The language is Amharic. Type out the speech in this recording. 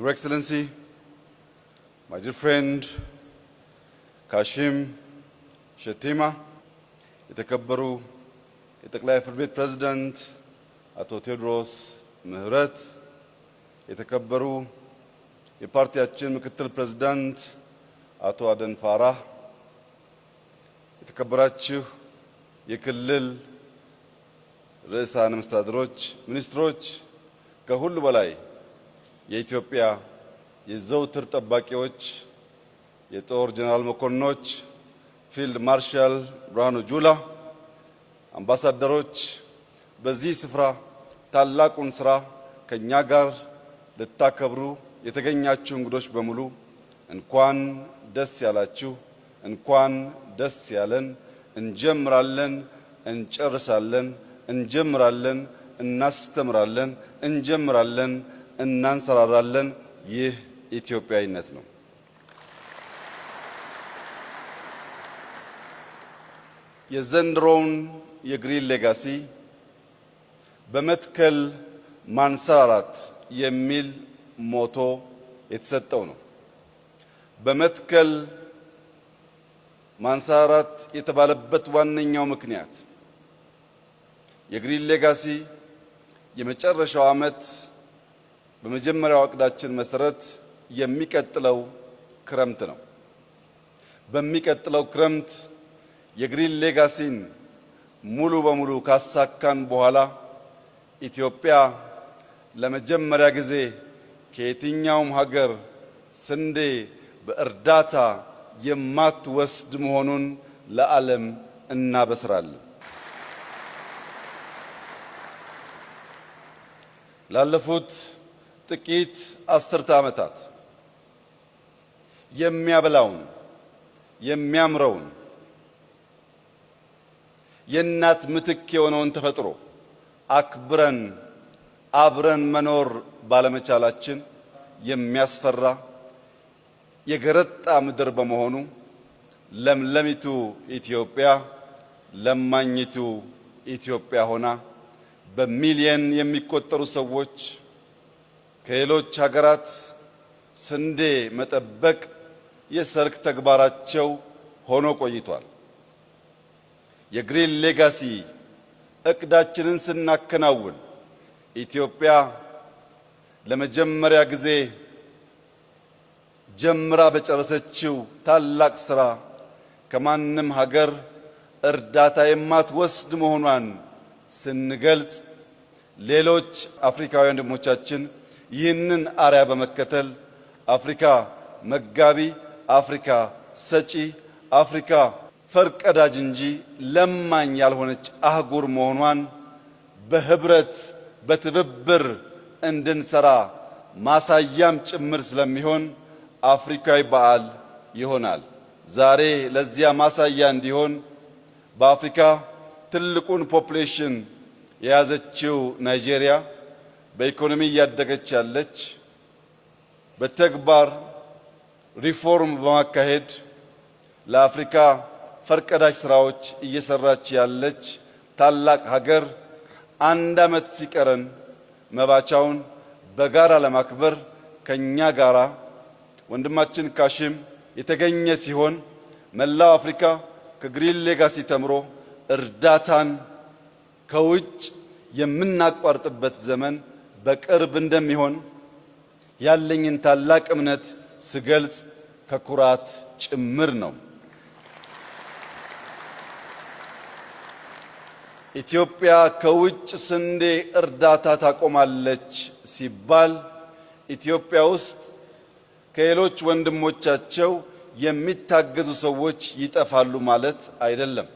Your Excellency, my dear friend Kashim Shettima, የተከበሩ የጠቅላይ ፍርድ ቤት ፕሬዝዳንት አቶ ቴዎድሮስ ምህረት፣ የተከበሩ የፓርቲያችን ምክትል ፕሬዝዳንት አቶ አደን ፋራህ፣ የተከበራችሁ የክልል ርዕሳነ መስተዳድሮች፣ ሚኒስትሮች፣ ከሁሉ በላይ የኢትዮጵያ የዘውትር ጠባቂዎች፣ የጦር ጀነራል መኮንኖች፣ ፊልድ ማርሻል ብርሃኑ ጁላ፣ አምባሳደሮች፣ በዚህ ስፍራ ታላቁን ስራ ከኛ ጋር ልታከብሩ የተገኛችሁ እንግዶች በሙሉ እንኳን ደስ ያላችሁ፣ እንኳን ደስ ያለን። እንጀምራለን፣ እንጨርሳለን፣ እንጀምራለን፣ እናስተምራለን፣ እንጀምራለን፣ እናንሰራራለን። ይህ ኢትዮጵያዊነት ነው። የዘንድሮውን የግሪን ሌጋሲ በመትከል ማንሰራራት የሚል ሞቶ የተሰጠው ነው። በመትከል ማንሰራራት የተባለበት ዋነኛው ምክንያት የግሪን ሌጋሲ የመጨረሻው ዓመት በመጀመሪያው ዕቅዳችን መሰረት የሚቀጥለው ክረምት ነው። በሚቀጥለው ክረምት የግሪን ሌጋሲን ሙሉ በሙሉ ካሳካን በኋላ ኢትዮጵያ ለመጀመሪያ ጊዜ ከየትኛውም ሀገር ስንዴ በእርዳታ የማትወስድ መሆኑን ለዓለም እናበስራለን። ላለፉት ጥቂት አስርተ ዓመታት የሚያበላውን የሚያምረውን የእናት ምትክ የሆነውን ተፈጥሮ አክብረን አብረን መኖር ባለመቻላችን የሚያስፈራ የገረጣ ምድር በመሆኑ ለምለሚቱ ኢትዮጵያ ለማኝቱ ኢትዮጵያ ሆና በሚሊየን የሚቆጠሩ ሰዎች ከሌሎች ሀገራት ስንዴ መጠበቅ የሰርክ ተግባራቸው ሆኖ ቆይቷል። የግሪን ሌጋሲ ዕቅዳችንን ስናከናውን ኢትዮጵያ ለመጀመሪያ ጊዜ ጀምራ በጨረሰችው ታላቅ ስራ ከማንም ሀገር እርዳታ የማትወስድ መሆኗን ስንገልጽ ሌሎች አፍሪካውያን ወንድሞቻችን ይህንን አርያ በመከተል አፍሪካ መጋቢ፣ አፍሪካ ሰጪ፣ አፍሪካ ፈርቀዳጅ እንጂ ለማኝ ያልሆነች አህጉር መሆኗን በህብረት በትብብር እንድንሰራ ማሳያም ጭምር ስለሚሆን አፍሪካዊ በዓል ይሆናል። ዛሬ ለዚያ ማሳያ እንዲሆን በአፍሪካ ትልቁን ፖፑሌሽን የያዘችው ናይጄሪያ በኢኮኖሚ እያደገች ያለች፣ በተግባር ሪፎርም በማካሄድ ለአፍሪካ ፈርቀዳጅ ስራዎች እየሰራች ያለች ታላቅ ሀገር አንድ ዓመት ሲቀረን መባቻውን በጋራ ለማክበር ከኛ ጋራ ወንድማችን ካሽም የተገኘ ሲሆን መላው አፍሪካ ከግሪን ሌጋሲ ተምሮ እርዳታን ከውጭ የምናቋርጥበት ዘመን በቅርብ እንደሚሆን ያለኝን ታላቅ እምነት ስገልጽ ከኩራት ጭምር ነው። ኢትዮጵያ ከውጭ ስንዴ እርዳታ ታቆማለች ሲባል ኢትዮጵያ ውስጥ ከሌሎች ወንድሞቻቸው የሚታገዙ ሰዎች ይጠፋሉ ማለት አይደለም።